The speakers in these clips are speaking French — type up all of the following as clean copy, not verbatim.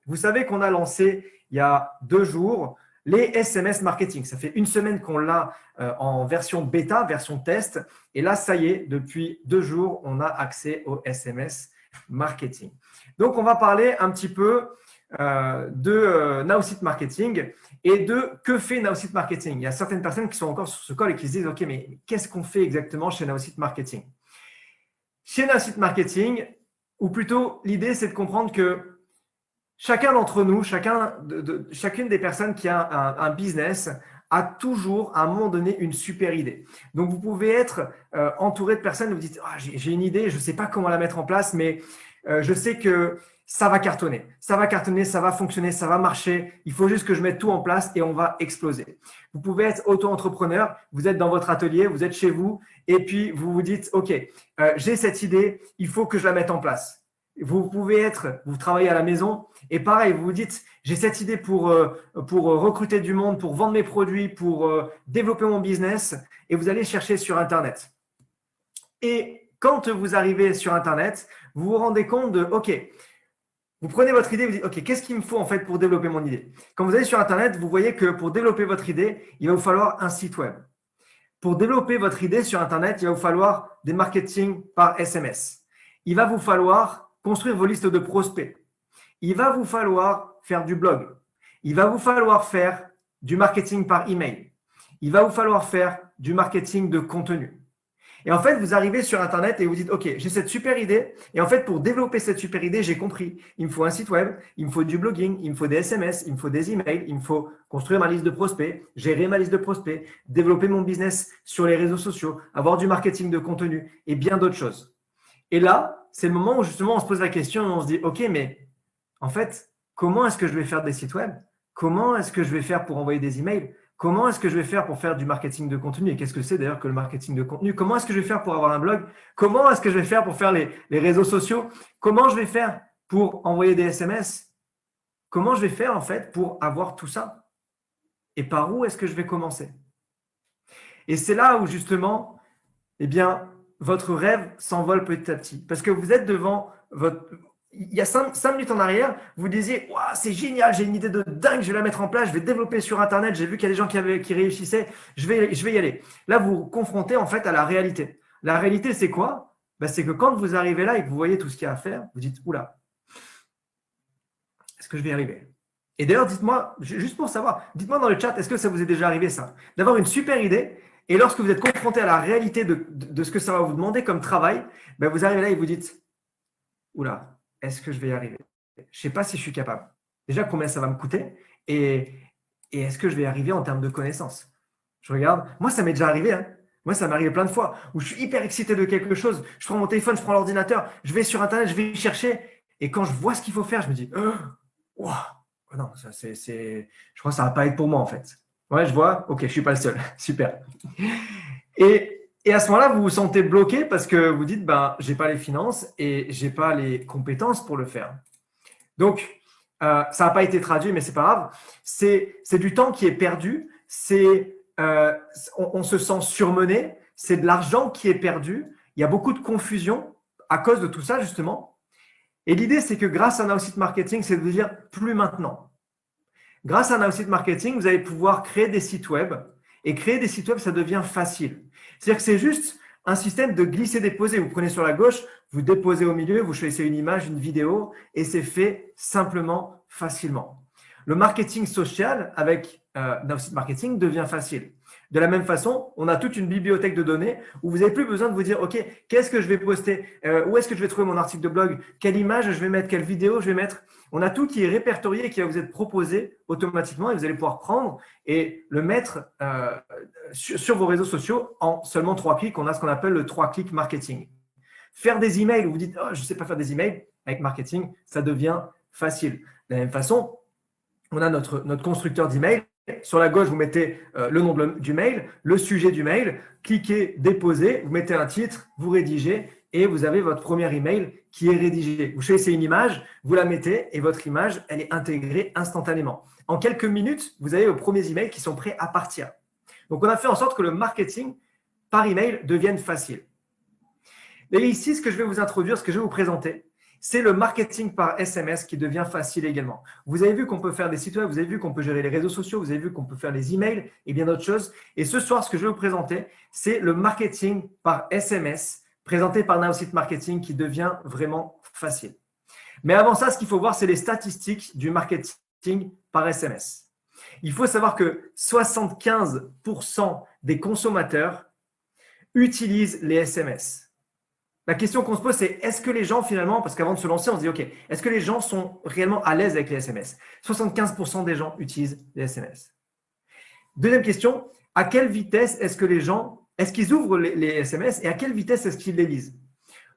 Vous savez qu'on a lancé il y a 2 jours les SMS marketing. Ça fait 1 semaine qu'on l'a en version bêta, version test. Et là, ça y est, depuis 2 jours, on a accès au SMS marketing. Donc, on va parler un petit peu de Now-Site Marketing et de que fait Now-Site Marketing. Il y a certaines personnes qui sont encore sur ce call et qui se disent « Ok, mais qu'est-ce qu'on fait exactement chez Now-Site Marketing ?» Chez Now-Site Marketing, ou plutôt l'idée, c'est de comprendre que chacun d'entre nous, chacune des personnes qui a un business a toujours, à un moment donné, une super idée. Donc, vous pouvez être entouré de personnes où vous dites « j'ai une idée, je ne sais pas comment la mettre en place, mais je sais que ça va cartonner. Ça va fonctionner, ça va marcher. Il faut juste que je mette tout en place et on va exploser. » Vous pouvez être auto-entrepreneur, vous êtes dans votre atelier, vous êtes chez vous et puis vous vous dites « Ok, j'ai cette idée, il faut que je la mette en place. » Vous travaillez à la maison et pareil, vous vous dites « J'ai cette idée pour recruter du monde, pour vendre mes produits, pour développer mon business » et vous allez chercher sur Internet. Et quand vous arrivez sur Internet, vous vous rendez compte de « Ok, vous prenez votre idée, vous dites « Ok, qu'est-ce qu'il me faut en fait pour développer mon idée ?» Quand vous allez sur Internet, vous voyez que pour développer votre idée, il va vous falloir un site web. Pour développer votre idée sur Internet, il va vous falloir des marketing par SMS. Il va vous falloir construire vos listes de prospects. Il va vous falloir faire du blog. Il va vous falloir faire du marketing par email. Il va vous falloir faire du marketing de contenu. Et en fait, vous arrivez sur Internet et vous dites « Ok, j'ai cette super idée. Et en fait, pour développer cette super idée, j'ai compris. Il me faut un site web, il me faut du blogging, il me faut des SMS, il me faut des emails, il me faut construire ma liste de prospects, gérer ma liste de prospects, développer mon business sur les réseaux sociaux, avoir du marketing de contenu et bien d'autres choses. » Et là, c'est le moment où justement on se pose la question et on se dit « Ok, mais en fait, comment est-ce que je vais faire des sites web? Comment est-ce que je vais faire pour envoyer des emails? Comment est-ce que je vais faire pour faire du marketing de contenu? Et qu'est-ce que c'est d'ailleurs que le marketing de contenu? Comment est-ce que je vais faire pour avoir un blog? Comment est-ce que je vais faire pour faire les réseaux sociaux? Comment je vais faire pour envoyer des SMS? Comment je vais faire en fait pour avoir tout ça? Et par où est-ce que je vais commencer? Et c'est là où justement, eh bien, votre rêve s'envole petit à petit. Parce que vous êtes devant votre… Il y a 5 minutes en arrière, vous disiez wow, « c'est génial, j'ai une idée de dingue, je vais la mettre en place, je vais développer sur Internet, j'ai vu qu'il y a des gens qui réussissaient, je vais y aller. » Là, vous vous confrontez en fait à la réalité. La réalité, c'est quoi? C'est que quand vous arrivez là et que vous voyez tout ce qu'il y a à faire, vous dites « Oula, est-ce que je vais y arriver ?» Et d'ailleurs, dites-moi, juste pour savoir, dites-moi dans le chat, est-ce que ça vous est déjà arrivé ça? D'avoir une super idée et lorsque vous êtes confronté à la réalité de ce que ça va vous demander comme travail, vous arrivez là et vous dites « Oula, est-ce que je vais y arriver? Je ne sais pas si je suis capable. Déjà, combien ça va me coûter et est-ce que je vais y arriver en termes de connaissances? » Je regarde. Moi, ça m'est déjà arrivé. Hein. Moi, ça m'est arrivé plein de fois où je suis hyper excité de quelque chose. Je prends mon téléphone, je prends l'ordinateur, je vais sur Internet, je vais y chercher. Et quand je vois ce qu'il faut faire, je me dis wow, non, ça, je crois que ça ne va pas être pour moi en fait. Ouais, je vois. Ok, je ne suis pas le seul. Super. Et à ce moment-là, vous vous sentez bloqué parce que vous dites, je n'ai pas les finances et je n'ai pas les compétences pour le faire. Donc, ça n'a pas été traduit, mais ce n'est pas grave. C'est du temps qui est perdu. On se sent surmené. C'est de l'argent qui est perdu. Il y a beaucoup de confusion à cause de tout ça, justement. Et l'idée, c'est que grâce à Now-Site Marketing, c'est de vous dire plus maintenant. Grâce à Now-Site Marketing, vous allez pouvoir créer des sites web. Et créer des sites web, ça devient facile. C'est-à-dire que c'est juste un système de glisser-déposer. Vous prenez sur la gauche, vous déposez au milieu, vous choisissez une image, une vidéo, et c'est fait simplement, facilement. Le marketing social avec Now-Site Marketing devient facile. De la même façon, on a toute une bibliothèque de données où vous n'avez plus besoin de vous dire « Ok, qu'est-ce que je vais poster? Où est-ce que je vais trouver mon article de blog? Quelle image je vais mettre? Quelle vidéo je vais mettre ?» On a tout qui est répertorié et qui va vous être proposé automatiquement et vous allez pouvoir prendre et le mettre sur vos réseaux sociaux en seulement 3 clics. On a ce qu'on appelle le 3-click marketing. Faire des emails, où vous dites « Oh, je ne sais pas faire des emails », avec marketing, ça devient facile. De la même façon, on a notre constructeur d'email. Sur la gauche, vous mettez le nom du mail, le sujet du mail, cliquez, déposez, vous mettez un titre, vous rédigez et vous avez votre premier email qui est rédigé. Vous choisissez une image, vous la mettez et votre image, elle est intégrée instantanément. En quelques minutes, vous avez vos premiers emails qui sont prêts à partir. Donc, on a fait en sorte que le marketing par email devienne facile. Et ici, ce que je vais vous introduire, ce que je vais vous présenter, c'est le marketing par SMS qui devient facile également. Vous avez vu qu'on peut faire des sites web, vous avez vu qu'on peut gérer les réseaux sociaux, vous avez vu qu'on peut faire les emails et bien d'autres choses. Et ce soir, ce que je vais vous présenter, c'est le marketing par SMS présenté par Nowsite Marketing qui devient vraiment facile. Mais avant ça, ce qu'il faut voir, c'est les statistiques du marketing par SMS. Il faut savoir que 75% des consommateurs utilisent les SMS. La question qu'on se pose, c'est est-ce que les gens finalement, parce qu'avant de se lancer, on se dit, OK, est-ce que les gens sont réellement à l'aise avec les SMS? 75% des gens utilisent les SMS. Deuxième question, à quelle vitesse est-ce que les gens, est-ce qu'ils ouvrent les SMS et à quelle vitesse est-ce qu'ils les lisent?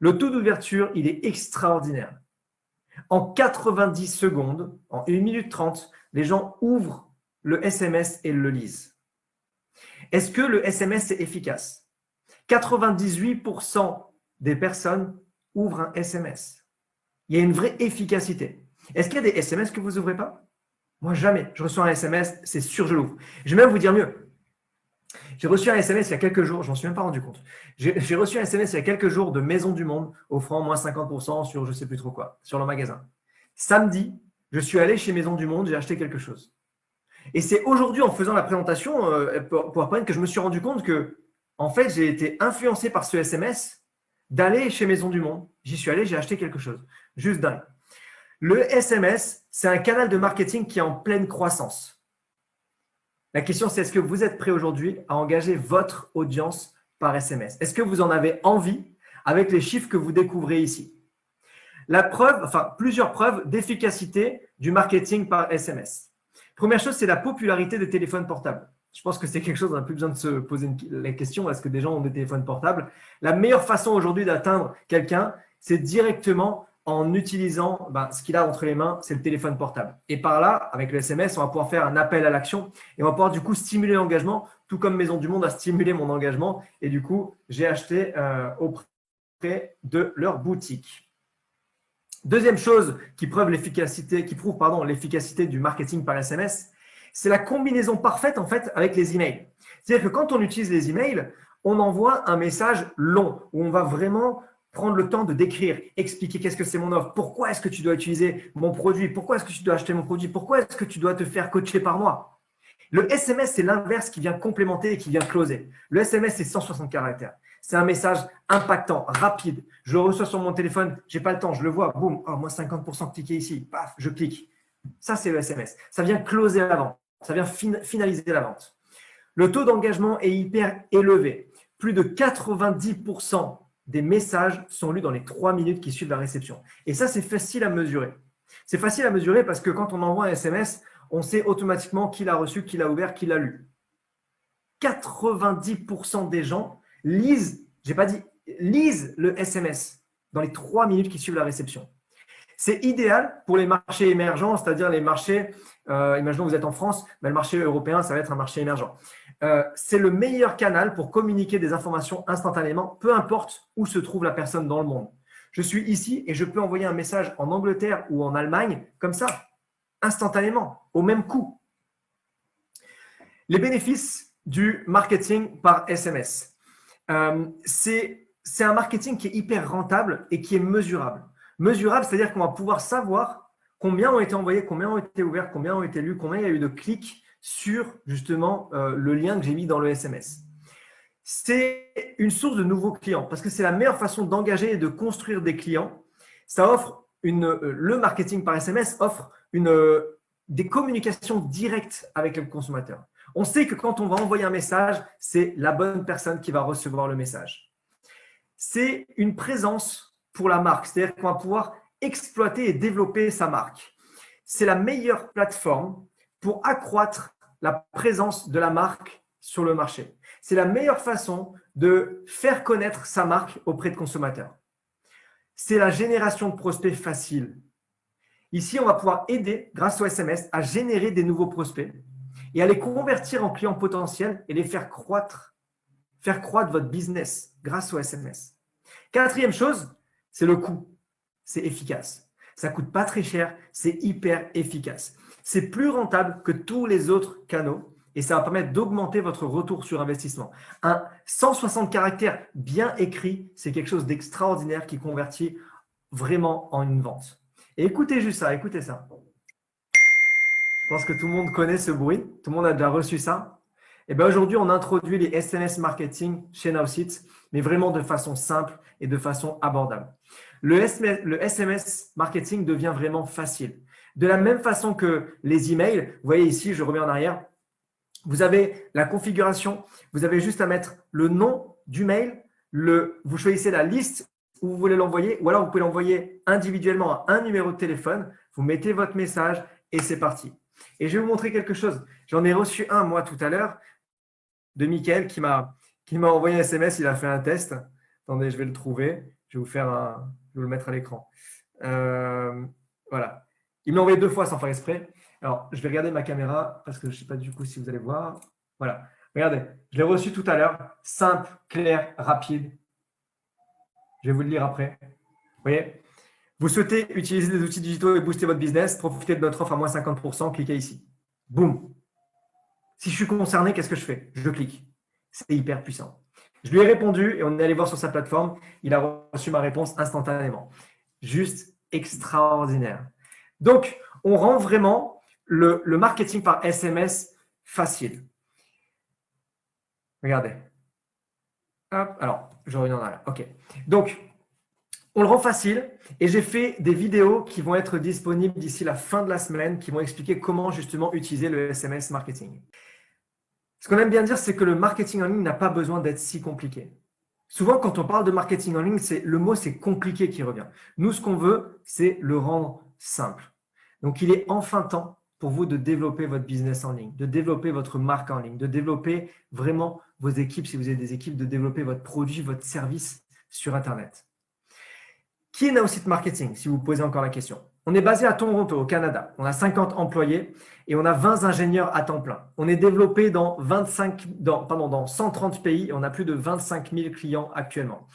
Le taux d'ouverture, il est extraordinaire. En 90 secondes, en 1 minute 30, les gens ouvrent le SMS et le lisent. Est-ce que le SMS est efficace? 98% des personnes ouvrent un SMS. Il y a une vraie efficacité. Est-ce qu'il y a des SMS que vous n'ouvrez pas? Moi, jamais. Je reçois un SMS, c'est sûr, je l'ouvre. Je vais même vous dire mieux. J'ai reçu un SMS il y a quelques jours, je m'en suis même pas rendu compte. J'ai reçu un SMS il y a quelques jours de Maison du Monde offrant moins 50% sur je ne sais plus trop quoi, sur le magasin. Samedi, je suis allé chez Maison du Monde, j'ai acheté quelque chose. Et c'est aujourd'hui, en faisant la présentation PowerPoint, que je me suis rendu compte que, en fait, j'ai été influencé par ce SMS d'aller chez Maison du Monde. J'y suis allé, j'ai acheté quelque chose. Juste dingue. Le SMS, c'est un canal de marketing qui est en pleine croissance. La question, c'est est-ce que vous êtes prêt aujourd'hui à engager votre audience par SMS? Est-ce que vous en avez envie avec les chiffres que vous découvrez ici? La preuve, enfin plusieurs preuves d'efficacité du marketing par SMS. Première chose, c'est la popularité des téléphones portables. Je pense que c'est quelque chose, on n'a plus besoin de se poser la question, est-ce que des gens ont des téléphones portables? La meilleure façon aujourd'hui d'atteindre quelqu'un, c'est directement en utilisant ce qu'il a entre les mains, c'est le téléphone portable. Et par là, avec le SMS, on va pouvoir faire un appel à l'action et on va pouvoir du coup stimuler l'engagement, tout comme Maison du Monde a stimulé mon engagement. Et du coup, j'ai acheté auprès de leur boutique. Deuxième chose qui prouve l'efficacité du marketing par SMS, c'est la combinaison parfaite en fait avec les emails. C'est-à-dire que quand on utilise les emails, on envoie un message long où on va vraiment prendre le temps de décrire, expliquer qu'est-ce que c'est mon offre, pourquoi est-ce que tu dois utiliser mon produit, pourquoi est-ce que tu dois acheter mon produit, pourquoi est-ce que tu dois te faire coacher par moi. Le SMS, c'est l'inverse qui vient complémenter et qui vient closer. Le SMS, c'est 160 caractères. C'est un message impactant, rapide. Je le reçois sur mon téléphone, je n'ai pas le temps, je le vois, boum, oh, moi 50%, cliquez ici, paf, je clique. Ça, c'est le SMS. Ça vient closer la vente, ça vient finaliser la vente. Le taux d'engagement est hyper élevé. Plus de 90% des messages sont lus dans les 3 minutes qui suivent la réception. Et ça, c'est facile à mesurer. C'est facile à mesurer parce que quand on envoie un SMS, on sait automatiquement qui l'a reçu, qui l'a ouvert, qui l'a lu. 90% des gens lisent le SMS dans les 3 minutes qui suivent la réception. C'est idéal pour les marchés émergents, c'est-à-dire les marchés, imaginons que vous êtes en France, mais le marché européen, ça va être un marché émergent. C'est le meilleur canal pour communiquer des informations instantanément, peu importe où se trouve la personne dans le monde. Je suis ici et je peux envoyer un message en Angleterre ou en Allemagne, comme ça, instantanément, au même coût. Les bénéfices du marketing par SMS. C'est un marketing qui est hyper rentable et qui est mesurable. Mesurable, c'est-à-dire qu'on va pouvoir savoir combien ont été envoyés, combien ont été ouverts, combien ont été lus, combien il y a eu de clics sur justement le lien que j'ai mis dans le SMS. C'est une source de nouveaux clients parce que c'est la meilleure façon d'engager et de construire des clients. Ça offre le marketing par SMS offre des communications directes avec le consommateur. On sait que quand on va envoyer un message, c'est la bonne personne qui va recevoir le message. C'est une présence pour la marque, c'est-à-dire qu'on va pouvoir exploiter et développer sa marque. C'est la meilleure plateforme pour accroître la présence de la marque sur le marché. C'est la meilleure façon de faire connaître sa marque auprès de consommateurs. C'est la génération de prospects facile. Ici, on va pouvoir aider, grâce au SMS, à générer des nouveaux prospects et à les convertir en clients potentiels et les faire croître votre business grâce au SMS. Quatrième chose, c'est le coût. C'est efficace. Ça ne coûte pas très cher, c'est hyper efficace. C'est plus rentable que tous les autres canaux et ça va permettre d'augmenter votre retour sur investissement. Un 160 caractères bien écrit, c'est quelque chose d'extraordinaire qui convertit vraiment en une vente. Et écoutez juste ça, écoutez ça. Je pense que tout le monde connaît ce bruit. Tout le monde a déjà reçu ça. Et bien aujourd'hui, on introduit les SMS marketing chez Nowsite, mais vraiment de façon simple et de façon abordable. Le SMS marketing devient vraiment facile. De la même façon que les emails, vous voyez ici, je reviens en arrière, vous avez la configuration, vous avez juste à mettre le nom du mail, vous choisissez la liste où vous voulez l'envoyer, ou alors vous pouvez l'envoyer individuellement à un numéro de téléphone, vous mettez votre message et c'est parti. Et je vais vous montrer quelque chose. J'en ai reçu un, moi, tout à l'heure, de Mickaël qui m'a envoyé un SMS, il a fait un test. Attendez, je vais le trouver. Je vais je vais le mettre à l'écran. Voilà. Il me l'a envoyé 2 fois sans faire exprès. Alors, je vais regarder ma caméra parce que je ne sais pas du coup si vous allez voir. Voilà. Regardez, je l'ai reçu tout à l'heure. Simple, clair, rapide. Je vais vous le lire après. Vous voyez ? Vous souhaitez utiliser des outils digitaux et booster votre business, profitez de notre offre à moins 50%, cliquez ici. Boum. Si je suis concerné, qu'est-ce que je fais? Je clique. C'est hyper puissant. Je lui ai répondu et on est allé voir sur sa plateforme. Il a reçu ma réponse instantanément. Juste extraordinaire. Donc, on rend vraiment le marketing par SMS facile. Regardez. Hop, alors, je reviens en arrière. OK. Donc, on le rend facile et j'ai fait des vidéos qui vont être disponibles d'ici la fin de la semaine qui vont expliquer comment justement utiliser le SMS marketing. Ce qu'on aime bien dire, c'est que le marketing en ligne n'a pas besoin d'être si compliqué. Souvent, quand on parle de marketing en ligne, le mot c'est compliqué qui revient. Nous, ce qu'on veut, c'est le rendre simple. Donc, il est enfin temps pour vous de développer votre business en ligne, de développer votre marque en ligne, de développer vraiment vos équipes, si vous avez des équipes, de développer votre produit, votre service sur Internet. Qui est Nowsite Marketing, si vous vous posez encore la question? On est basé à Toronto, au Canada. On a 50 employés et on a 20 ingénieurs à temps plein. On est développé dans 130 pays et on a plus de 25 000 clients actuellement.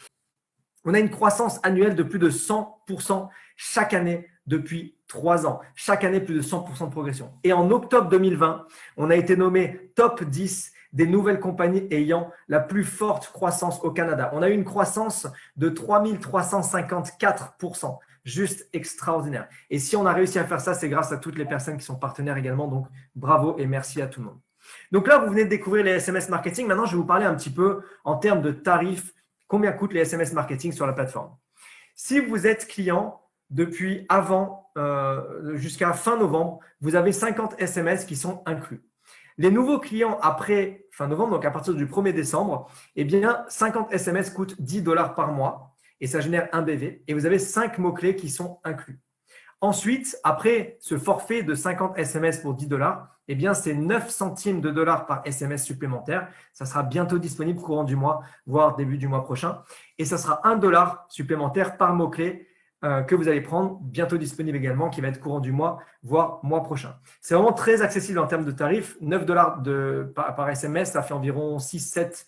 On a une croissance annuelle de plus de 100% chaque année depuis 3 ans. Chaque année, plus de 100% de progression. Et en octobre 2020, on a été nommé top 10 des nouvelles compagnies ayant la plus forte croissance au Canada. On a eu une croissance de 3354%. Juste extraordinaire. Et si on a réussi à faire ça, c'est grâce à toutes les personnes qui sont partenaires également. Donc, bravo et merci à tout le monde. Donc là, vous venez de découvrir les SMS marketing. Maintenant, je vais vous parler un petit peu en termes de tarifs. Combien coûtent les SMS marketing sur la plateforme? Si vous êtes client depuis avant, jusqu'à fin novembre, vous avez 50 SMS qui sont inclus. Les nouveaux clients après fin novembre, donc à partir du 1er décembre, eh bien, 50 SMS coûtent $10 par mois et ça génère un BV. Et vous avez 5 mots-clés qui sont inclus. Ensuite, après ce forfait de 50 SMS pour $10, eh bien, c'est 9 centimes de dollars par SMS supplémentaire. Ça sera bientôt disponible courant du mois, voire début du mois prochain. Et ça sera $1 supplémentaire par mot-clé que vous allez prendre, bientôt disponible également, qui va être courant du mois, voire mois prochain. C'est vraiment très accessible en termes de tarifs. $9 par SMS, ça fait environ 6-7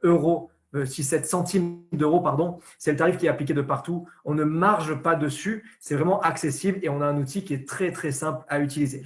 euros. 6-7 centimes d'euros, pardon. C'est le tarif qui est appliqué de partout. On ne marge pas dessus. C'est vraiment accessible et on a un outil qui est très, très simple à utiliser.